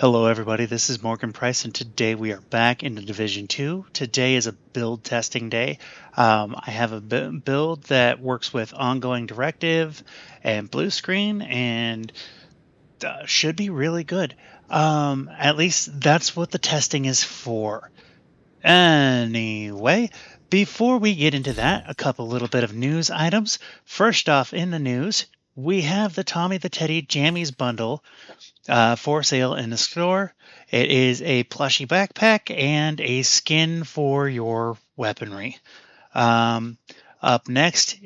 Hello everybody, this is Morgan Price and today we are back into Division 2. Today is a build testing day. I have a build that works with Ongoing Directive and Bluescreen and should be really good. At least that's what the testing is for. Anyway, before we get into that, a couple little bit of news items. First off in the news, we have the Tommy the Teddy Jammies bundle for sale in the store. It is a plushy backpack and a skin for your weaponry. Up next,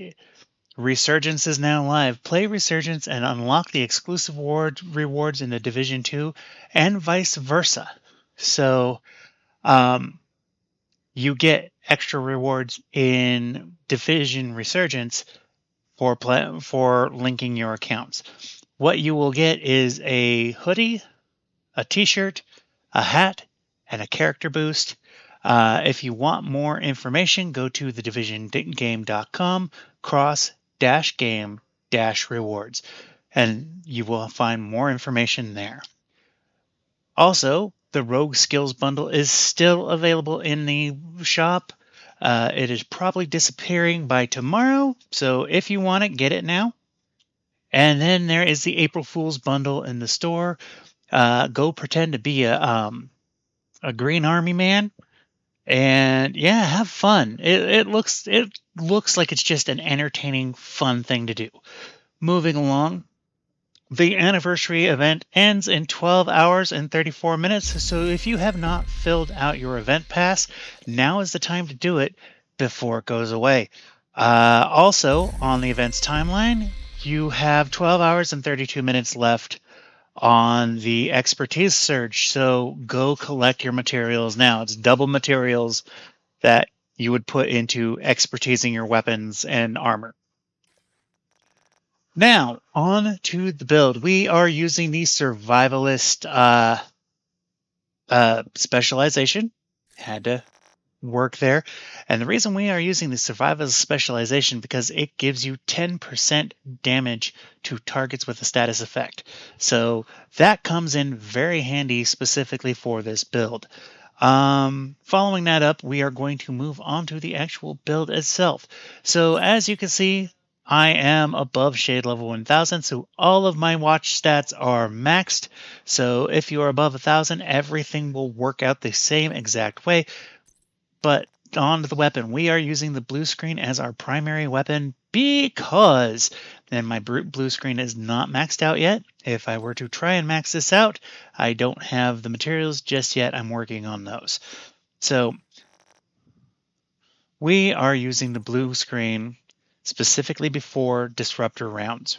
Resurgence is now live. Play Resurgence and unlock the exclusive rewards in the Division 2 and vice versa. So you get extra rewards in Division Resurgence for linking your accounts. What you will get is a hoodie, a t-shirt, a hat, and a character boost. If you want more information, go to thedivisiongame.com /game-rewards, and you will find more information there. Also, the Rogue Skills Bundle is still available in the shop. It is probably disappearing by tomorrow, so if you want it, get it now. And then there is the April Fool's Bundle in the store. Go pretend to be a Green Army man, and yeah, have fun. It looks like it's just an entertaining, fun thing to do. Moving along, the anniversary event ends in 12 hours and 34 minutes. So if you have not filled out your event pass, now is the time to do it before it goes away. Also, on the event's timeline, you have 12 hours and 32 minutes left on the expertise surge, so go collect your materials now. It's double materials that you would put into expertising your weapons and armor. Now, on to the build. We are using the survivalist specialization. Had to work there. And the reason we are using the survivalist specialization because it gives you 10% damage to targets with a status effect. So that comes in very handy specifically for this build. Following that up, we are going to move on to the actual build itself. So as you can see, I am above shade level 1000, so all of my watch stats are maxed. So if you are above 1000, everything will work out the same exact way. But on to the weapon. We are using the Bluescreen as our primary weapon because, and my Bluescreen is not maxed out yet. If I were to try and max this out, I don't have the materials just yet. I'm working on those. So we are using the Bluescreen specifically before disruptor rounds.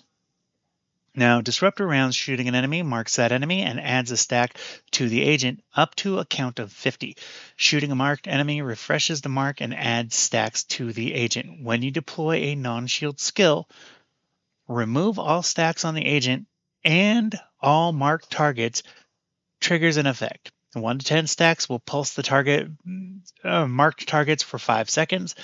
Now, disruptor rounds shooting an enemy marks that enemy and adds a stack to the agent up to a count of 50. Shooting a marked enemy refreshes the mark and adds stacks to the agent. When you deploy a non-shield skill, remove all stacks on the agent and all marked targets triggers an effect. 1 to 10 stacks will pulse the marked targets for 5 seconds.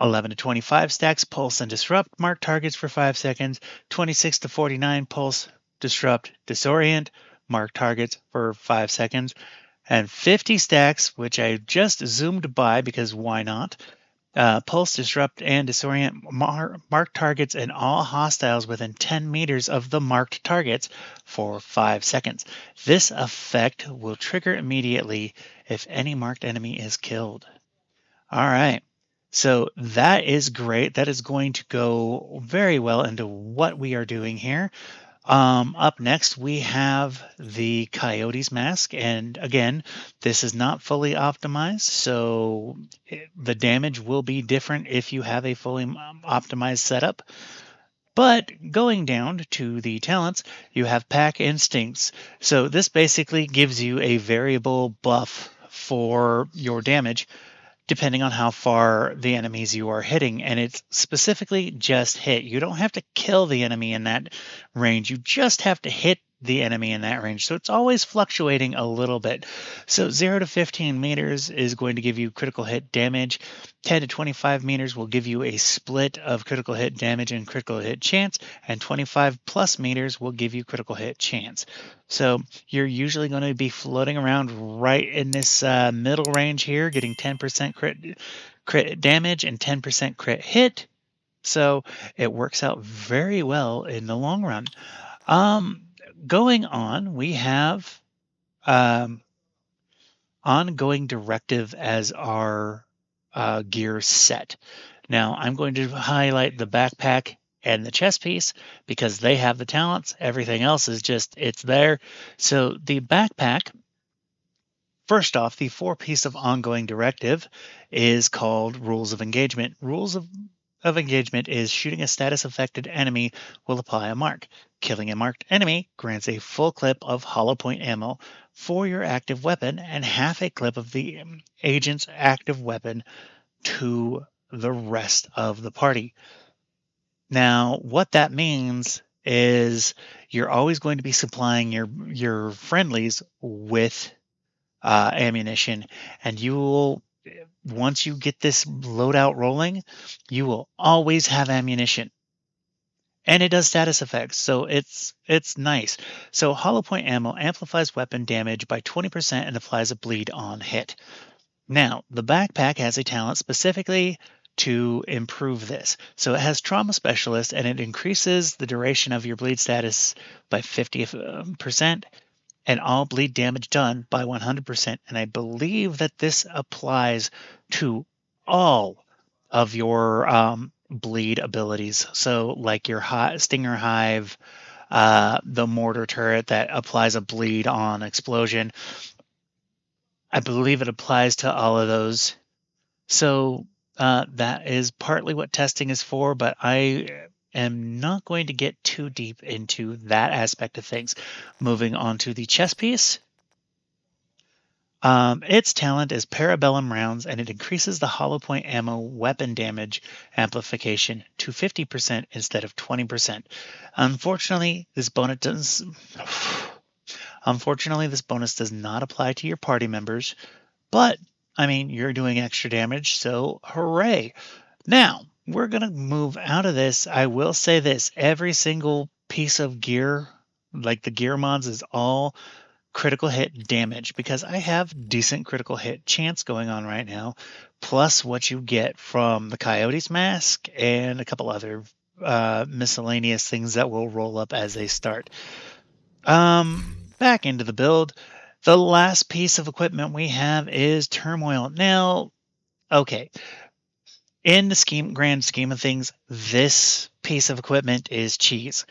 11 to 25 stacks pulse and disrupt marked targets for 5 seconds. 26 to 49 pulse, disrupt, disorient marked targets for 5 seconds. And 50 stacks, which I just zoomed by because why not? Pulse, disrupt, and disorient marked targets and all hostiles within 10 meters of the marked targets for 5 seconds. This effect will trigger immediately if any marked enemy is killed. All right. So that is great. That is going to go very well into what we are doing here. Up next, we have the Coyote's mask. And again, this is not fully optimized, so the damage will be different if you have a fully optimized setup. But going down to the talents, you have Pack Instincts. So this basically gives you a variable buff for your damage, depending on how far the enemies you are hitting. And it's specifically just hit. You don't have to kill the enemy in that range. You just have to hit the enemy in that range. So it's always fluctuating a little bit. So 0 to 15 meters is going to give you critical hit damage. 10 to 25 meters will give you a split of critical hit damage and critical hit chance, and 25 plus meters will give you critical hit chance. So you're usually going to be floating around right in this middle range here, getting 10% crit damage and 10% crit hit. So it works out very well in the long run. Going on, we have Ongoing Directive as our gear set. Now, I'm going to highlight the backpack and the chest piece because they have the talents. Everything else is just, it's there. So the backpack, first off, the 4-piece of Ongoing Directive is called Rules of Engagement. Rules of engagement is shooting a status-affected enemy will apply a mark. Killing a marked enemy grants a full clip of hollow point ammo for your active weapon and half a clip of the agent's active weapon to the rest of the party. Now, what that means is you're always going to be supplying your friendlies with ammunition, and you will, once you get this loadout rolling, you will always have ammunition. And it does status effects, so it's nice. So hollow point ammo amplifies weapon damage by 20% and applies a bleed on hit. Now, the backpack has a talent specifically to improve this. So it has Trauma Specialist, and it increases the duration of your bleed status by 50%, and all bleed damage done by 100%. And I believe that this applies to all of your bleed abilities. So like your Stinger Hive, the mortar turret that applies a bleed on explosion. I believe it applies to all of those. So that is partly what testing is for, but I am not going to get too deep into that aspect of things. Moving on to the chest piece. Its talent is Parabellum Rounds, and it increases the hollow point ammo weapon damage amplification to 50% instead of 20%. Unfortunately, this bonus does not apply to your party members, but I mean, you're doing extra damage, so hooray. Now, we're going to move out of this. I will say this, every single piece of gear, like the gear mods, is all critical hit damage because I have decent critical hit chance going on right now, plus what you get from the Coyote's mask and a couple other miscellaneous things that will roll up as they start. Back into the build. The last piece of equipment we have is Turmoil. Now, okay, in the grand scheme of things, this piece of equipment is cheese.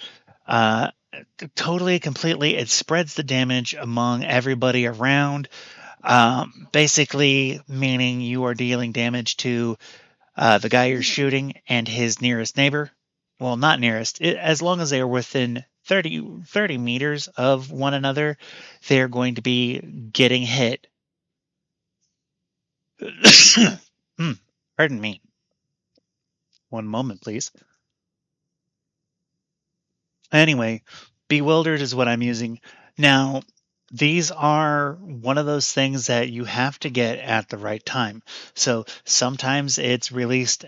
Totally, completely, it spreads the damage among everybody around. Basically, meaning you are dealing damage to the guy you're shooting and his nearest neighbor. Well, not nearest. As long as they are within 30 meters of one another, they're going to be getting hit. Pardon me. One moment, please. Anyway, Bewildered is what I'm using. Now, these are one of those things that you have to get at the right time. So sometimes it's released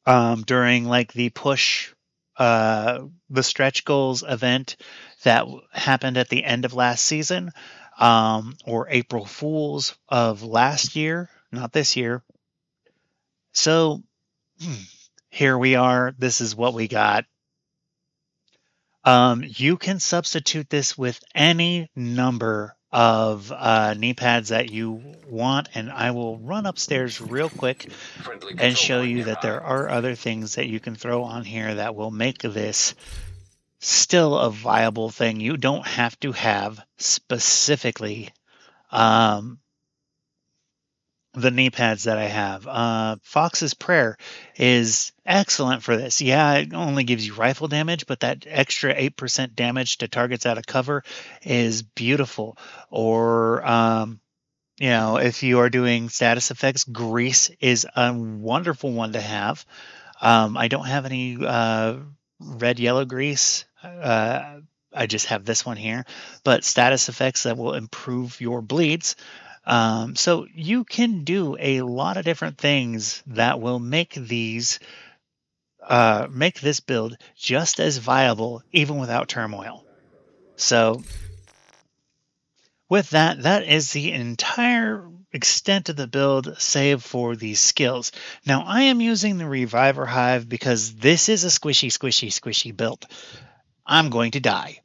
during like the push, the stretch goals event that happened at the end of last season, or April Fools of last year, not this year. So here we are. This is what we got. You can substitute this with any number of knee pads that you want, and I will run upstairs real quick and show you that there are other things that you can throw on here that will make this still a viable thing. You don't have to have specifically the knee pads that I have. Fox's Prayer is excellent for this. Yeah, it only gives you rifle damage, but that extra 8% damage to targets out of cover is beautiful. Or, if you are doing status effects, Grease is a wonderful one to have. I don't have any red yellow grease. I just have this one here, but status effects that will improve your bleeds. So you can do a lot of different things that will make this build just as viable even without turmoil. So with that, that is the entire extent of the build, save for these skills. Now, I am using the Reviver Hive because this is a squishy build. I'm going to die,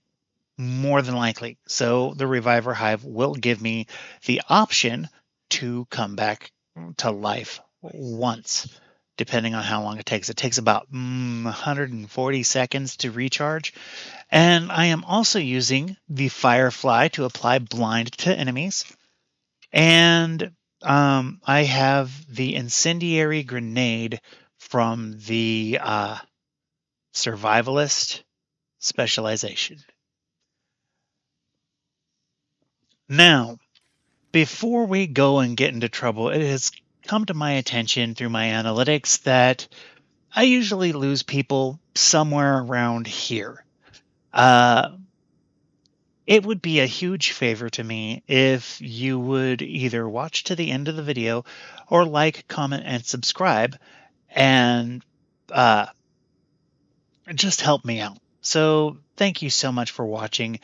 more than likely. So the Reviver Hive will give me the option to come back to life once, depending on how long it takes. It takes about 140 seconds to recharge. And I am also using the Firefly to apply blind to enemies. And I have the Incendiary Grenade from the Survivalist specialization. Now, before we go and get into trouble, it has come to my attention through my analytics that I usually lose people somewhere around here. It would be a huge favor to me if you would either watch to the end of the video or like, comment, and subscribe, and just help me out. So thank you so much for watching.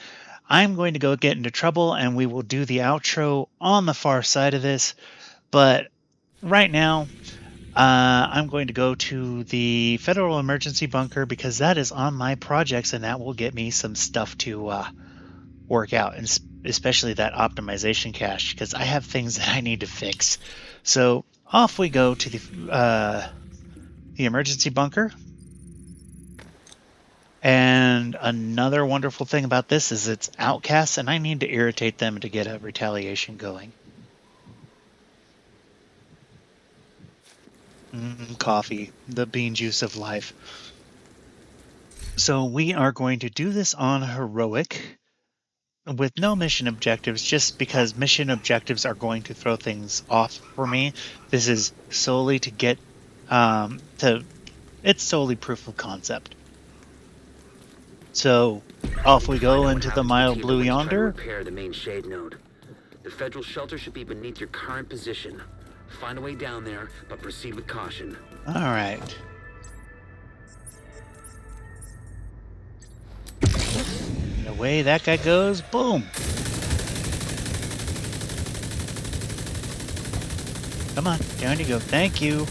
I'm going to go get into trouble, and we will do the outro on the far side of this. But right now, I'm going to go to the Federal Emergency Bunker because that is on my projects, and that will get me some stuff to work out, and especially that optimization cache, because I have things that I need to fix. So off we go to the emergency bunker. And another wonderful thing about this is it's outcasts, and I need to irritate them to get a retaliation going. Coffee, the bean juice of life. So we are going to do this on heroic with no mission objectives, just because mission objectives are going to throw things off for me. This is solely to get it's solely proof of concept. So off we go into the mile blue yonder. Repair the main shade node. The federal shelter should be beneath your current position. Find a way down there, but proceed with caution. All right. And away that guy goes. Boom. Come on, down you go. Thank you.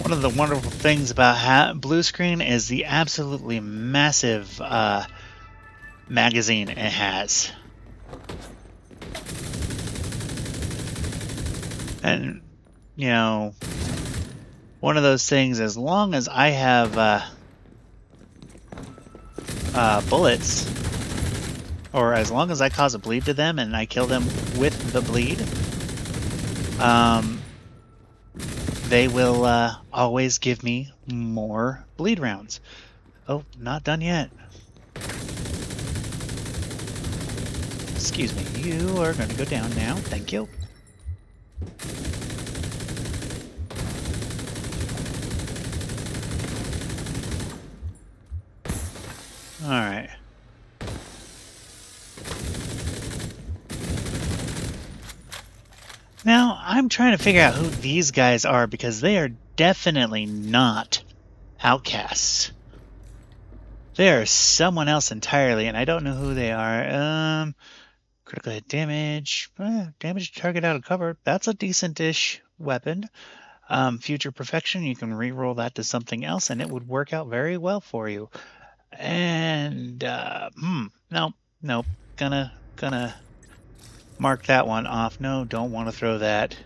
One of the wonderful things about Bluescreen is the absolutely massive magazine it has. And, you know, one of those things, as long as I have bullets, or as long as I cause a bleed to them and I kill them with the bleed, they will always give me more bleed rounds. Oh, not done yet. Excuse me, you are going to go down now. Thank you. All right. Now, I'm trying to figure out who these guys are, because they are definitely not outcasts. They are someone else entirely, and I don't know who they are. Critical hit damage. Damage to target out of cover. That's a decent-ish weapon. Future Perfection, you can re-roll that to something else, and it would work out very well for you. And, nope. Gonna mark that one off. No, don't want to throw that.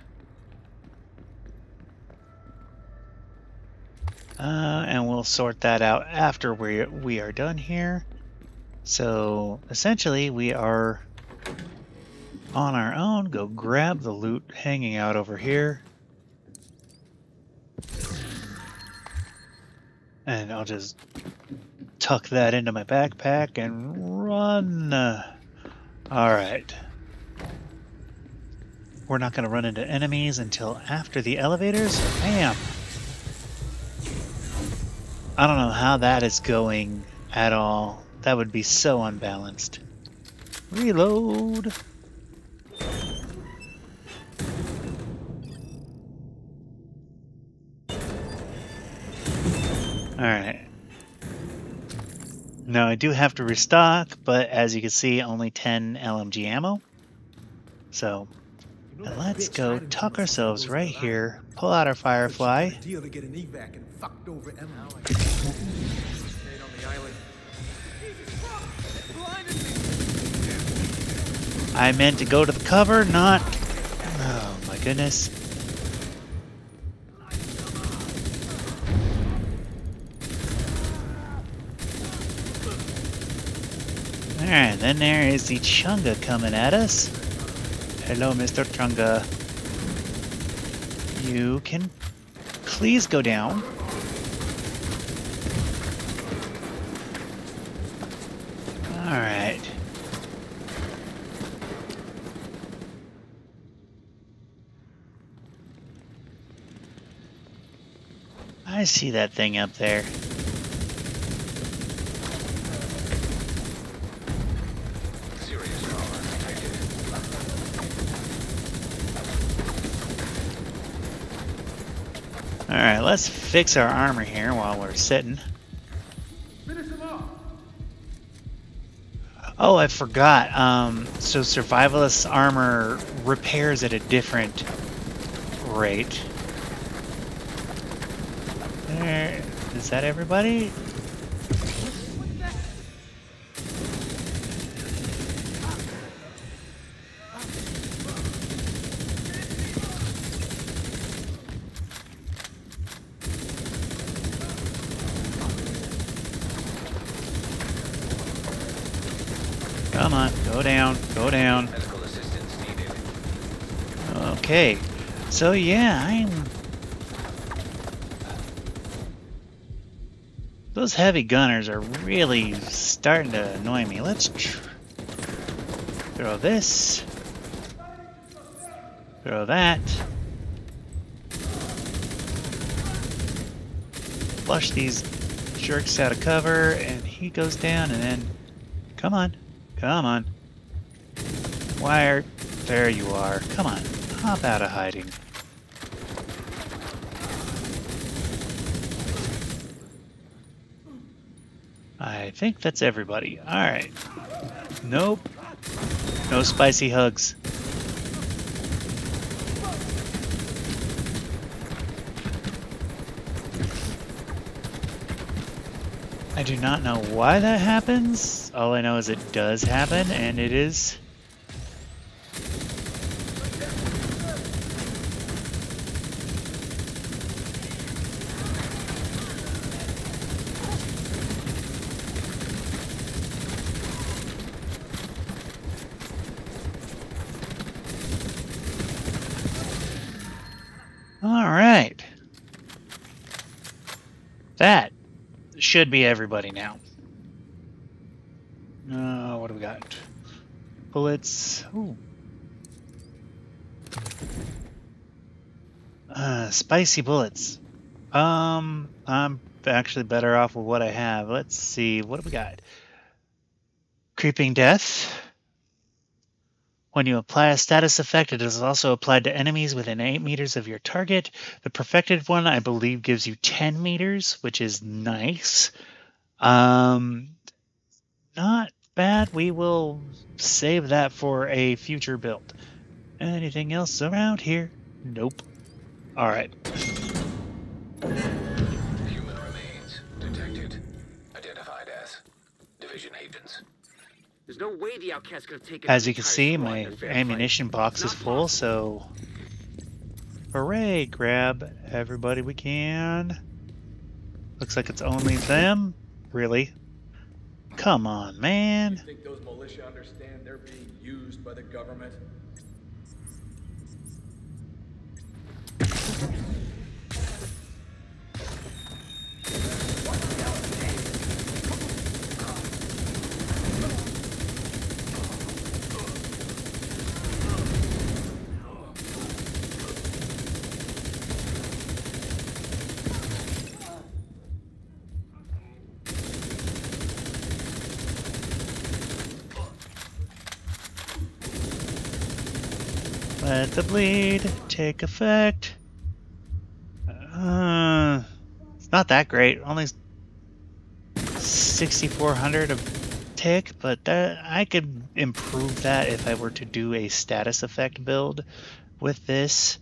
And we'll sort that out after we are done here. So essentially we are on our own. Go grab the loot hanging out over here. And I'll just tuck that into my backpack and run. All right. We're not going to run into enemies until after the elevators. Bam! I don't know how that is going at all. That would be so unbalanced. Reload. Alright. Now I do have to restock, but as you can see, only 10 LMG ammo. So let's go tuck ourselves right here, pull out our Firefly. I meant to go to the cover, not... Oh my goodness. Alright, then there is the Chunga coming at us. Hello, Mr. Chunga. You can please go down. Alright. I see that thing up there. Alright, let's fix our armor here while we're sitting. Oh, I forgot. So survivalist armor repairs at a different rate. There, is that everybody? Come on, go down, go down. Okay, so yeah, those heavy gunners are really starting to annoy me. Let's throw this. Throw that. Flush these jerks out of cover, and he goes down, and then... Come on. Come on. Wire. There you are. Come on. Hop out of hiding. I think that's everybody. Alright. Nope. No spicy hugs. I do not know why that happens. All I know is it does happen, and it is... Alright. That should be everybody now. What do we got? Bullets. Ooh. Spicy bullets. I'm actually better off with what I have. Let's see. What do we got? Creeping Death. When you apply a status effect, it is also applied to enemies within 8 meters of your target. The perfected one, I believe, gives you 10 meters, which is nice. Not bad. We will save that for a future build. Anything else around here? Nope. All right. Human remains detected. Identified as division agents. There's no way the outcast could have taken. As you can see, my ammunition box is full, so hooray! Grab everybody we can. Looks like it's only them. Really? Come on, man. You think those militia understand they're being used by the government? Let the bleed take effect. It's not that great. Only 6,400 a tick, but I could improve that if I were to do a status effect build with this.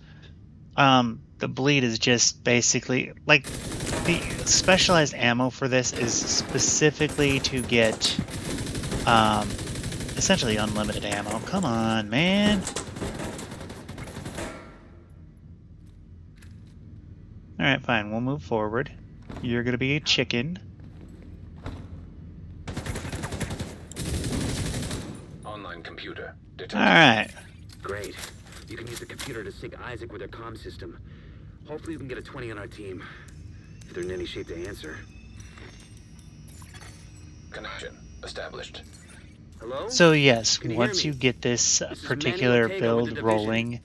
The bleed is just basically like the specialized ammo for this is specifically to get essentially unlimited ammo. Come on, man. All right, fine. We'll move forward. You're gonna be a chicken. Online computer detected. All right. Great. You can use the computer to sync Isaac with their comm system. Hopefully we can get a 20 on our team. If they're in any shape to answer. Connection established. Hello? So yes, Can you once hear you me? get this This is particular Emmanuel Ortega with the build division. rolling,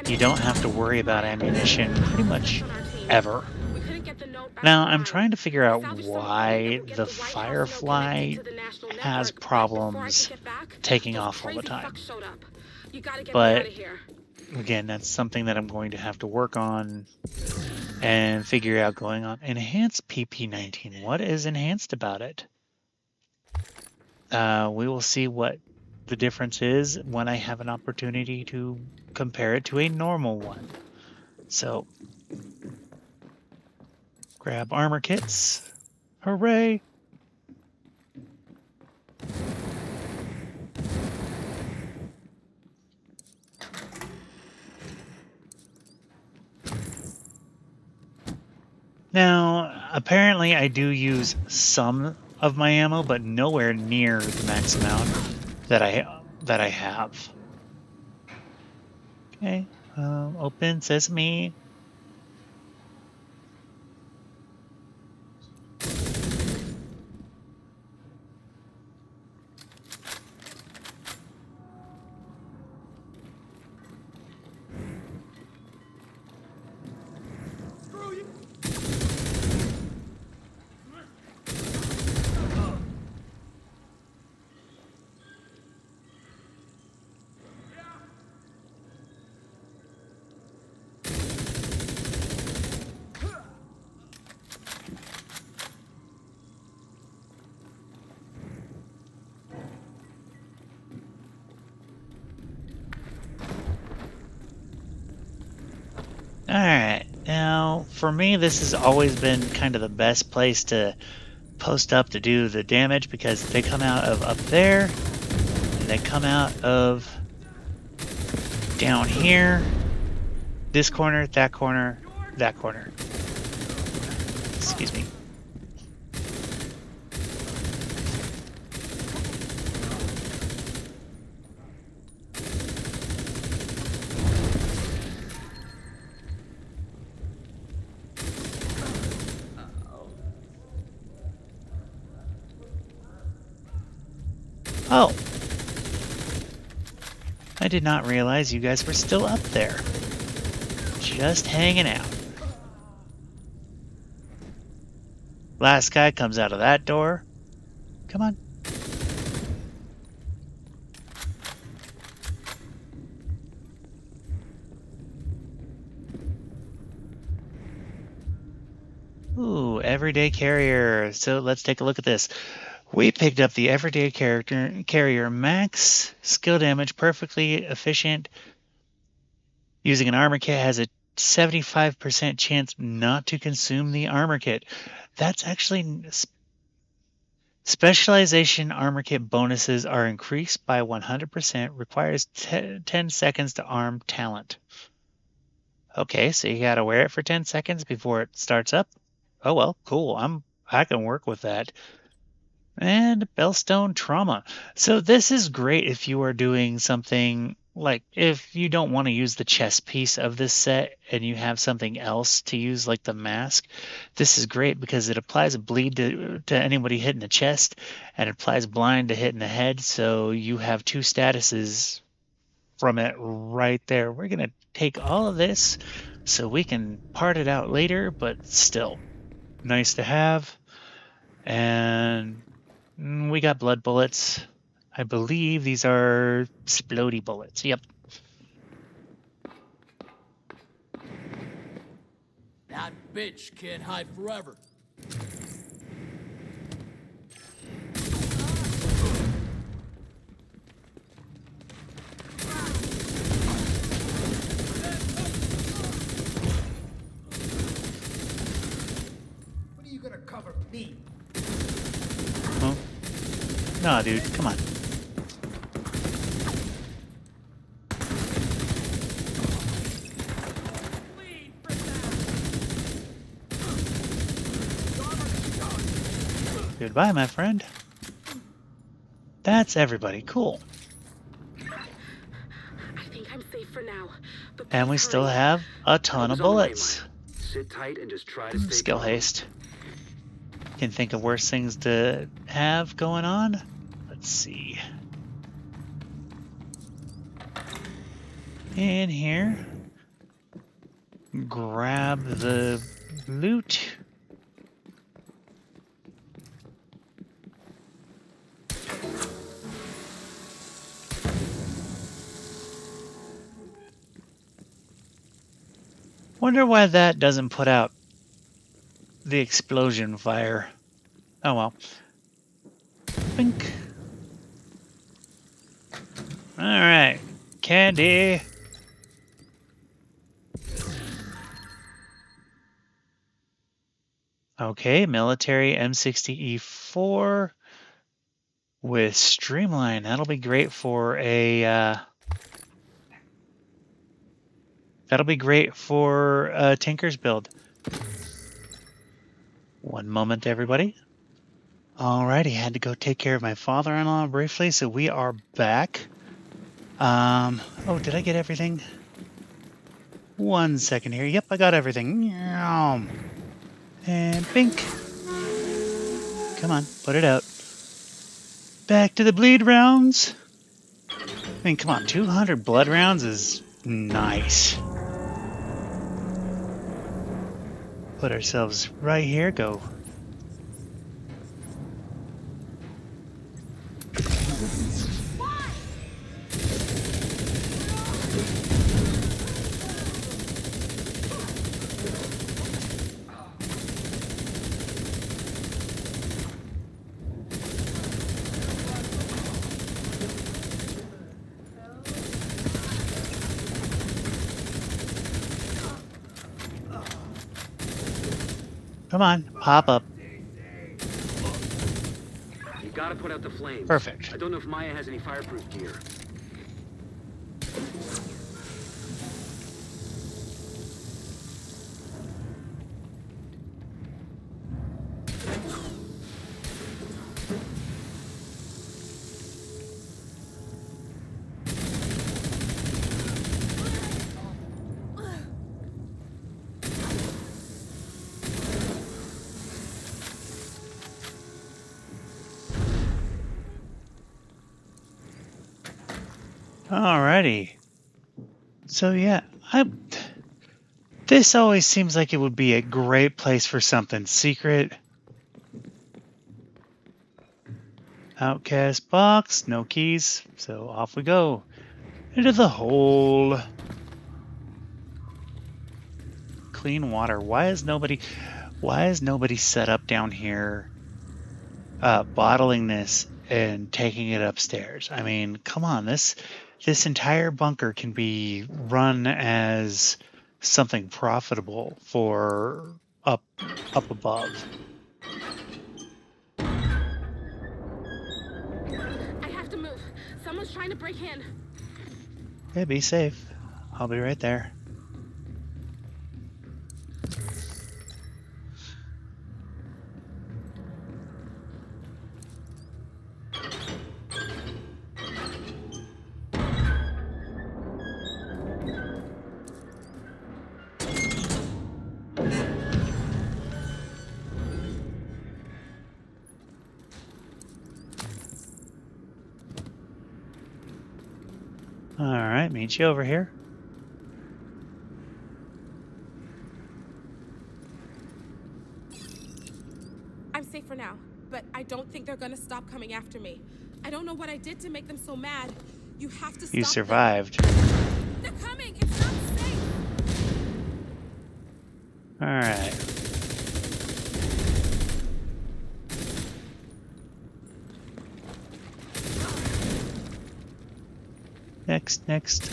you don't have to worry about ammunition pretty much ever. Now, I'm trying to figure out why the Firefly has problems taking off all the time. But again, that's something that I'm going to have to work on and figure out going on. Enhanced PP19. What is enhanced about it? We will see what the difference is when I have an opportunity to compare it to a normal one. So, grab armor kits. Hooray! Now, apparently I do use some of my ammo, but nowhere near the max amount that I have. Okay, open sesame. Alright, now for me this has always been kind of the best place to post up to do the damage because they come out of up there, and they come out of down here, this corner, that corner, that corner. Excuse me. Oh. I did not realize you guys were still up there. Just hanging out. Last guy comes out of that door. Come on. Ooh, everyday carrier. So let's take a look at this. We picked up the everyday carrier max skill damage, perfectly efficient. Using an armor kit has a 75% chance not to consume the armor kit. That's actually specialization armor kit bonuses are increased by 100%, requires 10 seconds to arm talent. Okay, so you gotta wear it for 10 seconds before it starts up. Oh well, cool. I can work with that. And Bellstone Trauma. So this is great if you are doing something like if you don't want to use the chest piece of this set and you have something else to use like the mask. This is great because it applies a bleed to anybody hitting the chest and it applies blind to hitting the head. So you have two statuses from it right there. We're going to take all of this so we can part it out later, but still nice to have. And we got blood bullets. I believe these are splody bullets. Yep. bitch can't hide forever. What are you gonna cover me? Oh. No, dude, come on. Goodbye, my friend. That's everybody. Cool. I think I'm safe for now. But And we please still hurry. have a ton of Focus on the main bullets. line. Sit tight and just try to stay Skill calm. haste. Can think of worse things to have going on. Let's see. In here. Grab the loot. Wonder why that doesn't put out the explosion fire. Oh well. Bink. Alright. Candy. Okay, military M60E4 with Streamline. That'll be great for a Tinker's build. One moment, everybody. Alrighty, had to go take care of my father-in-law briefly, so we are back. Oh, did I get everything? 1 second here. Yep, I got everything. And bink. Come on, put it out. Back to the bleed rounds. I mean, come on, 200 blood rounds is nice. Put ourselves right here, go. Come on, pop up. You gotta put out the flames. Perfect. I don't know if Maya has any fireproof gear. Alrighty. So yeah, this always seems like it would be a great place for something secret. Outcast box, no keys, so off we go. Into the hole. Clean water. Why is nobody set up down here bottling this and taking it upstairs? I mean, come on, this entire bunker can be run as something profitable for up above. I have to move. Someone's trying to break in. Okay, be safe. I'll be right there. All right, meet you over here. I'm safe for now, but I don't think they're gonna stop coming after me. I don't know what I did to make them so mad. You have to stop You them. survived. They're coming! It's not safe! All right. Next.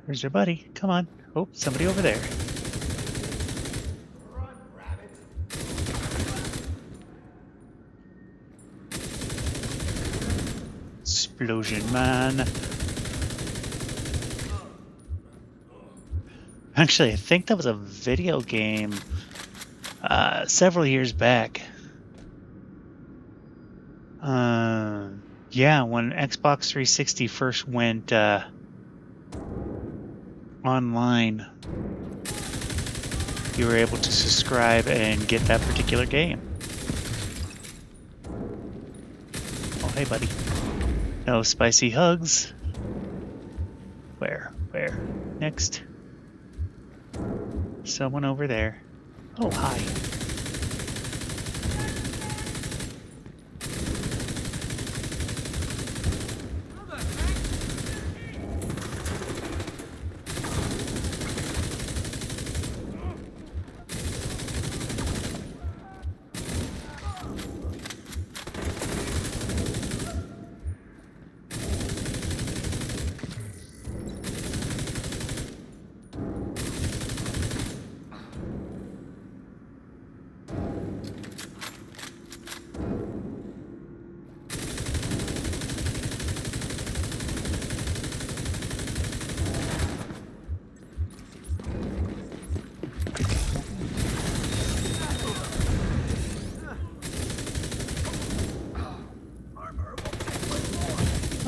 Where's your buddy? Come on. Oh, somebody over there. Explosion man. Actually, I think that was a video game several years back. Yeah, when Xbox 360 first went online, you were able to subscribe and get that particular game. Oh, hey, buddy. No spicy hugs. Where? Next. Someone over there. Oh, hi.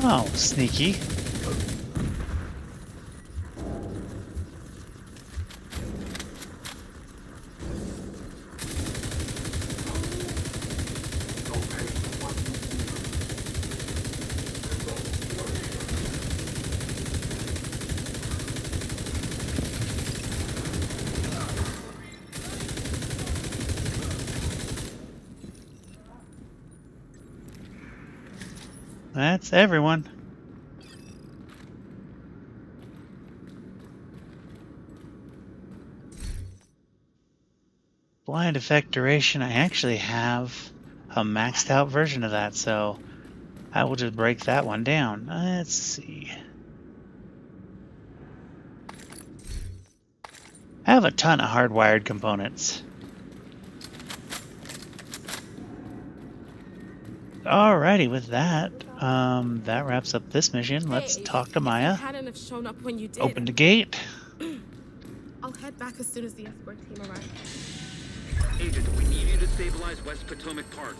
Oh, sneaky. That's everyone. Blind effect duration, I actually have a maxed out version of that, so I will just break that one down. Let's see. I have a ton of hardwired components. Alrighty, with that, that wraps up this mission. Let's Hey, talk to if Maya. you hadn't have shown up when you did, Open the gate. I'll head back as soon as the escort team arrives. Agent, we need you to stabilize West Potomac Park.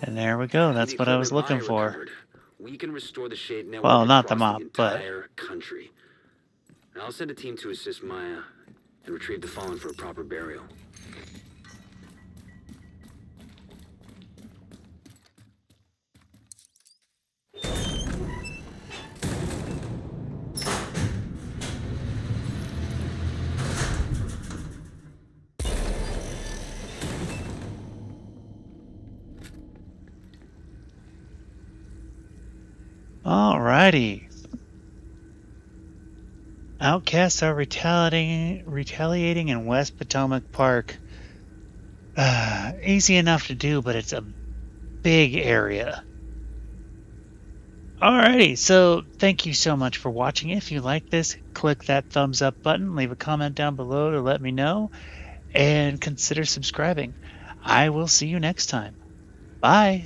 And there we go. That's The what I was equipment looking Maya for. recovered. We can restore the shade network Well, not the across mop, but entire country. And I'll send a team to assist Maya and retrieve the fallen for a proper burial. alrighty. Outcasts are retaliating in West Potomac Park. Easy enough to do, but it's a big area. Alrighty, so thank you so much for watching. If you like this, click that thumbs up button, leave a comment down below to let me know, and consider subscribing. I will see you next time. Bye.